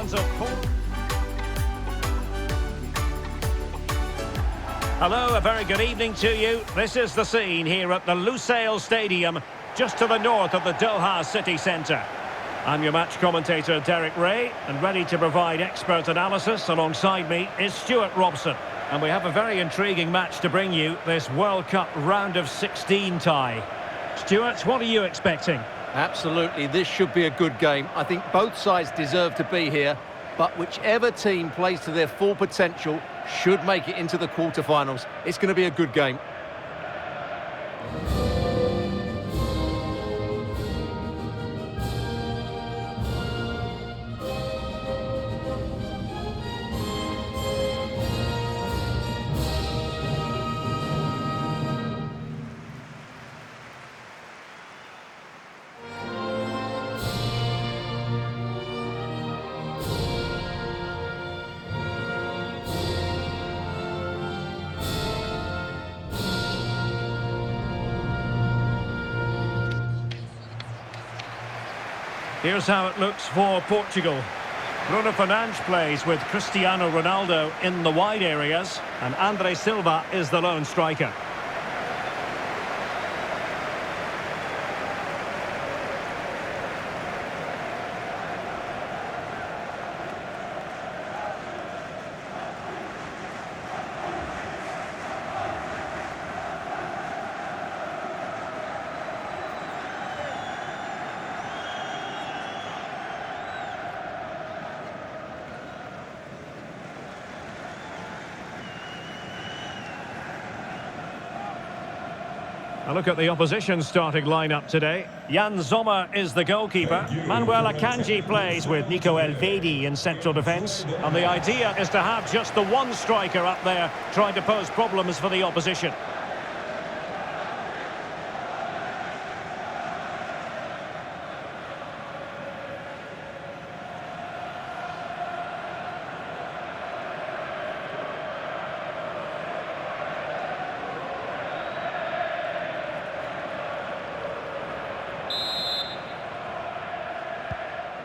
sounds of... Hello, a very good evening to you. This is the scene here at the Lusail Stadium, just to the north of the Doha city centre. I'm your match commentator, Derek Ray, and ready to provide expert analysis alongside me is Stuart Robson. And we have a very intriguing match to bring you, this World Cup round of 16 tie. Stuart, what are you expecting? Absolutely, this should be a good game. I think both sides deserve to be here, but whichever team plays to their full potential should make it into the quarterfinals. It's going to be a good game. Here's how it looks for Portugal. Bruno Fernandes plays with Cristiano Ronaldo in the wide areas, and Andre Silva is the lone striker. A look at the opposition starting lineup today. Jan Sommer is the goalkeeper. Manuel Akanji plays with Nico Elvedi in central defence. And the idea is to have just the one striker up there trying to pose problems for the opposition.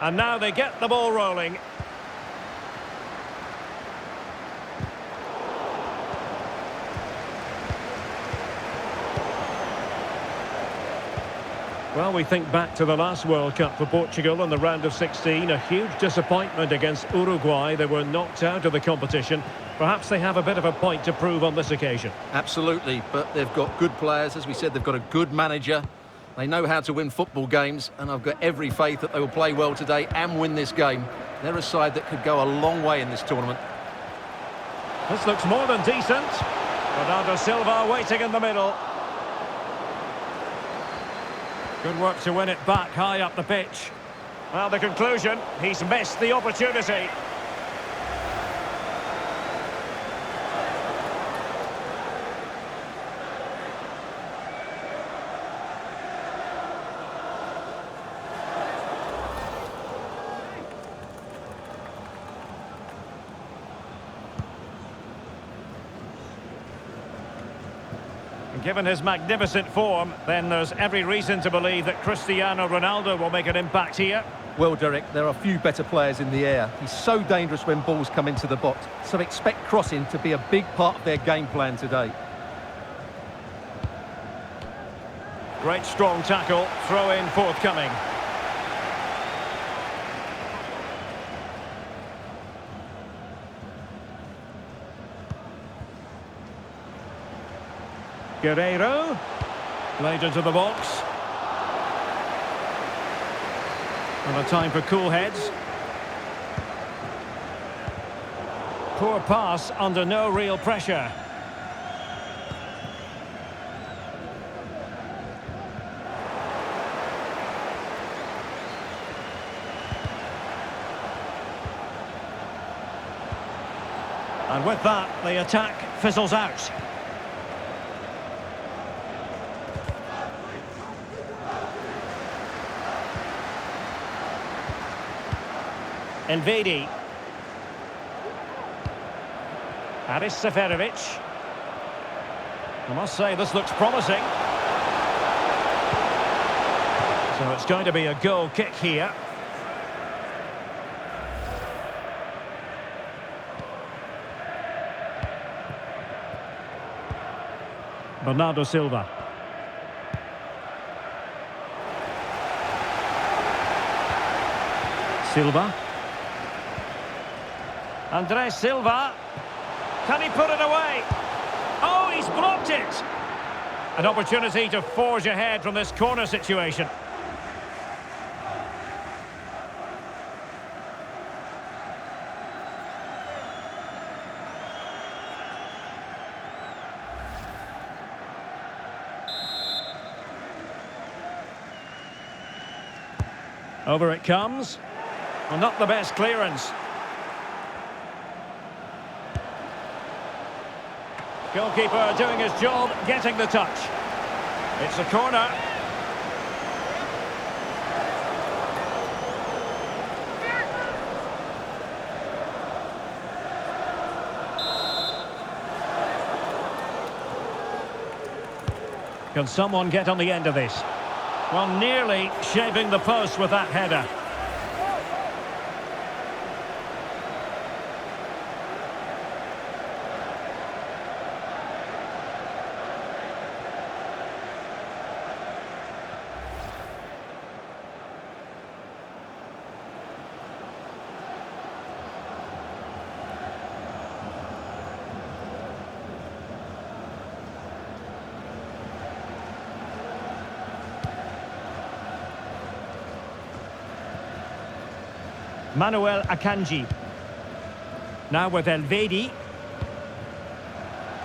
And now they get the ball rolling. Well, we think back to the last World Cup for Portugal in the round of 16. A huge disappointment against Uruguay. They were knocked out of the competition. Perhaps they have a bit of a point to prove on this occasion. Absolutely, but they've got good players. As we said, they've got a good manager. They know how to win football games, and I've got every faith that they will play well today and win this game. They're a side that could go a long way in this tournament. This looks more than decent. Bernardo Silva waiting in the middle. Good work to win it back high up the pitch. Well, the conclusion, he's missed the opportunity. Given his magnificent form, then there's every reason to believe that Cristiano Ronaldo will make an impact here. Well, Derek, there are few better players in the air. He's so dangerous when balls come into the box, so expect crossing to be a big part of their game plan today. Great strong tackle, throw in forthcoming. Guerreiro, played into the box. And a time for cool heads. Poor pass under no real pressure. And with that, the attack fizzles out. Elvedi. Aris Seferovic. I must say, this looks promising. So it's going to be a goal kick here. Bernardo Silva. Silva. Andres Silva. Can he put it away? Oh, he's blocked it! An opportunity to forge ahead from this corner situation. Over it comes. Well, not the best clearance. Goalkeeper doing his job, getting the touch. It's a corner. Can someone get on the end of this? Well, nearly shaving the post with that header. Manuel Akanji. Now with Elvedi.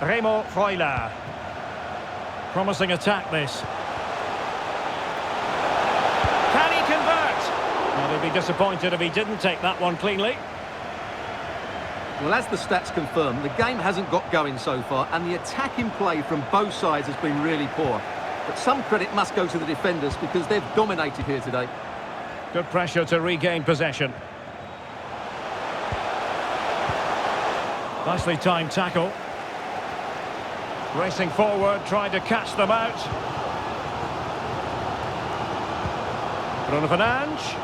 Remo Freuler. Promising attack this. Can he convert? Well, he'd be disappointed if he didn't take that one cleanly. Well, as the stats confirm, the game hasn't got going so far, and the attacking play from both sides has been really poor. But some credit must go to the defenders because they've dominated here today. Good pressure to regain possession. Nicely timed tackle. Racing forward, trying to catch them out. Bruno Fernandes.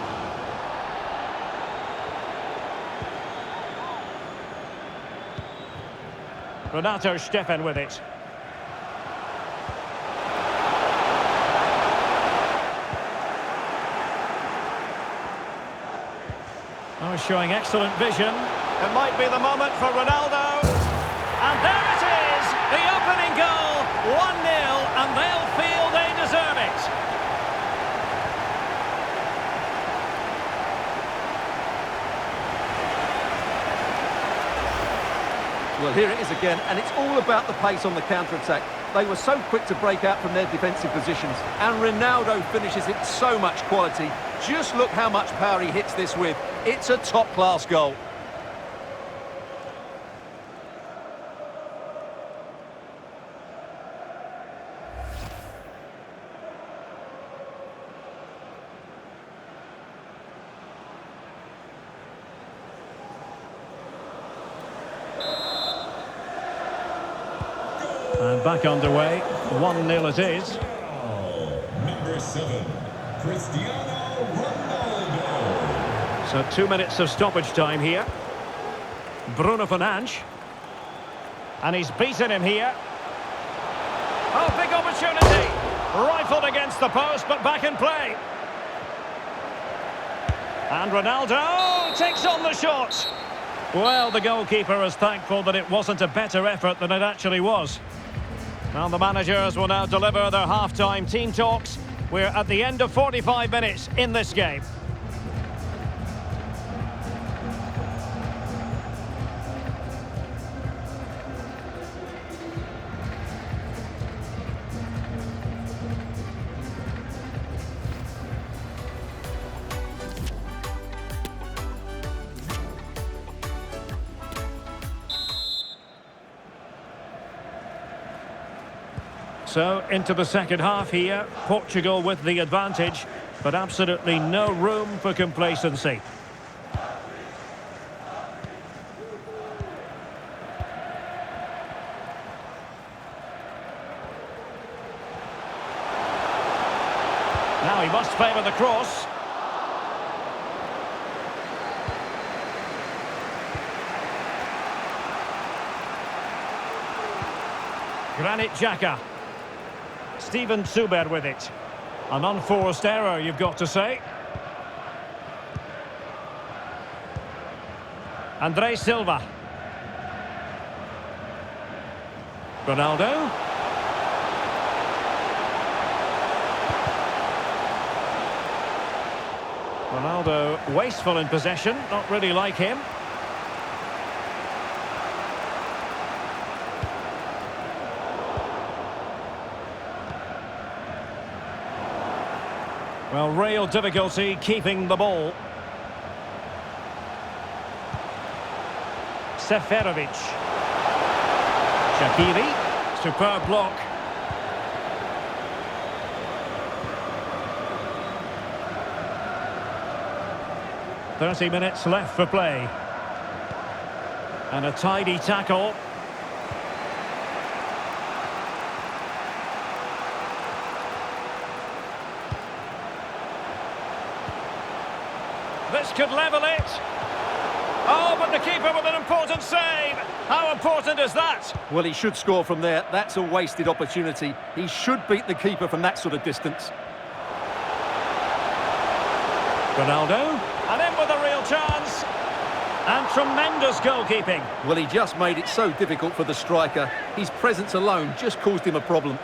Renato Steffen with it. Oh, showing excellent vision. It might be the moment for Ronaldo. And there it is! The opening goal! 1-0, and they'll feel they deserve it. Well, here it is again, and it's all about the pace on the counter-attack. They were so quick to break out from their defensive positions, and Ronaldo finishes it so much quality. Just look how much power he hits this with. It's a top-class goal. And back underway, 1-0 it is. Number 7, Cristiano Ronaldo. So 2 minutes of stoppage time here. Bruno Fernandes. And he's beaten him here. Oh, big opportunity. Rifled against the post, but back in play. And Ronaldo takes on the shot. Well, the goalkeeper is thankful that it wasn't a better effort than it actually was. Well, the managers will now deliver their half-time team talks. We're at the end of 45 minutes in this game. So, into the second half here, Portugal with the advantage, but absolutely no room for complacency. Now he must favour the cross. Granit Xhaka. Steven Zuber with it. An unforced error, you've got to say. Andre Silva. Ronaldo. Ronaldo wasteful in possession, not really like him. Well, real difficulty keeping the ball. Seferovic. Shaqiri. Superb block. "30 minutes left for play. And a tidy tackle. This could level it. Oh, but the keeper with an important save. How important is that? Well, he should score from there. That's a wasted opportunity. He should beat the keeper from that sort of distance. Ronaldo. And in with a real chance. And tremendous goalkeeping. Well, he just made it so difficult for the striker. His presence alone just caused him a problem.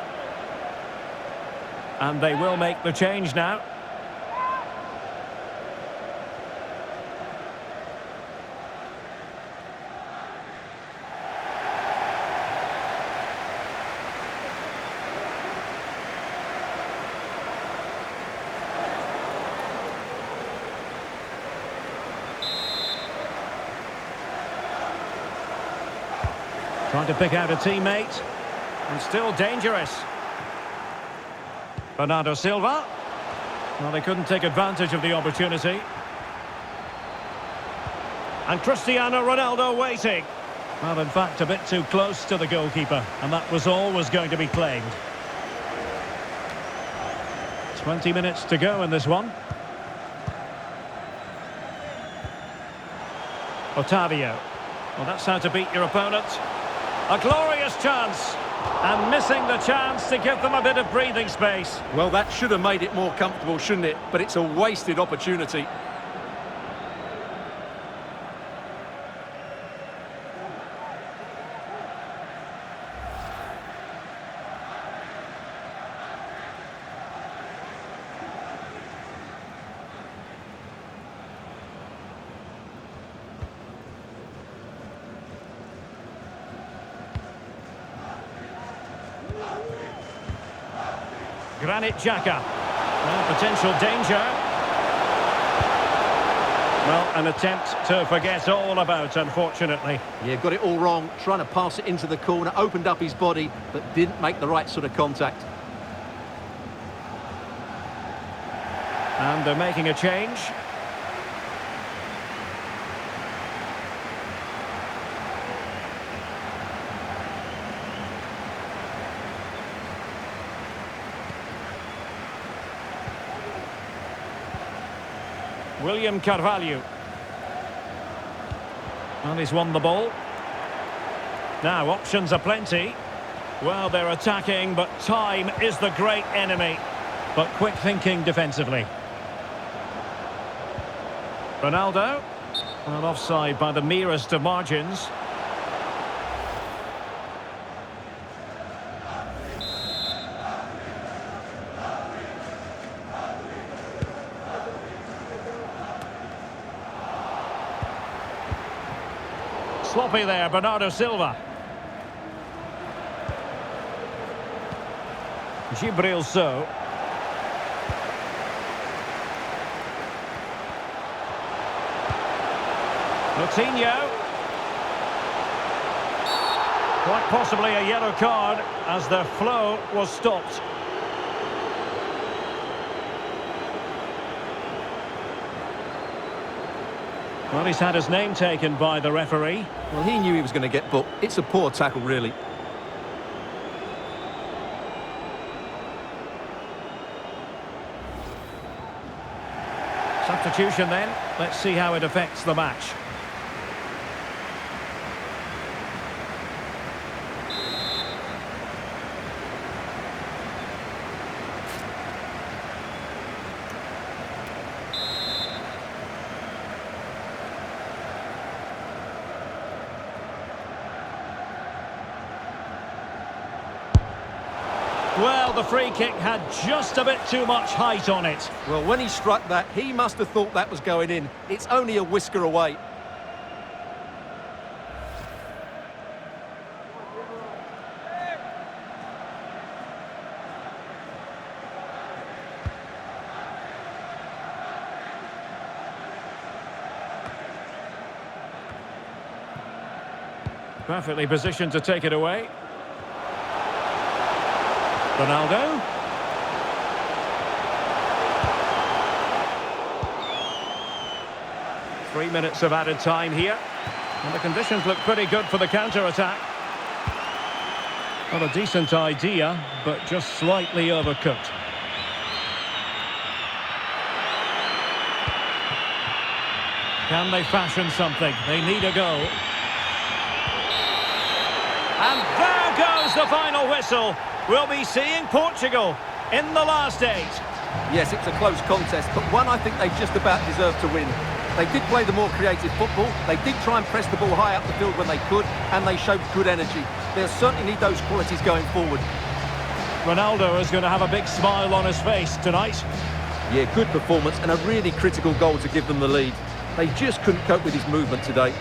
And they will make the change now. Trying to pick out a teammate. And still dangerous. Bernardo Silva. Well, they couldn't take advantage of the opportunity. And Cristiano Ronaldo waiting. Well, in fact, a bit too close to the goalkeeper. And that was always going to be claimed. 20 minutes to go in this one. Otavio. Well, that's how to beat your opponent. A glorious chance. And missing the chance to give them a bit of breathing space. Well, that should have made it more comfortable, shouldn't it? But it's a wasted opportunity. Granit Xhaka. Well, potential danger. Well, an attempt to forget all about, unfortunately. Yeah, got it all wrong. Trying to pass it into the corner, opened up his body, but didn't make the right sort of contact. And they're making a change. William Carvalho. And he's won the ball. Now, options are plenty. Well, they're attacking, but time is the great enemy. But quick thinking defensively. Ronaldo. And offside by the merest of margins. Sloppy there, Bernardo Silva. Gibril So. Coutinho. Quite possibly a yellow card as their flow was stopped. Well, he's had his name taken by the referee. Well, he knew he was going to get booked. It's a poor tackle, really. Substitution then. Let's see how it affects the match. Well, the free kick had just a bit too much height on it. Well, when he struck that, he must have thought that was going in. It's only a whisker away. Perfectly positioned to take it away. Ronaldo. 3 minutes of added time here. And the conditions look pretty good for the counter-attack. Not a decent idea, but just slightly overcooked. Can they fashion something? They need a goal. And there goes the final whistle. We'll be seeing Portugal in the last 8. Yes, it's a close contest, but one I think they just about deserve to win. They did play the more creative football, they did try and press the ball high up the field when they could, and they showed good energy. They'll certainly need those qualities going forward. Ronaldo is going to have a big smile on his face tonight. Yeah, good performance and a really critical goal to give them the lead. They just couldn't cope with his movement today.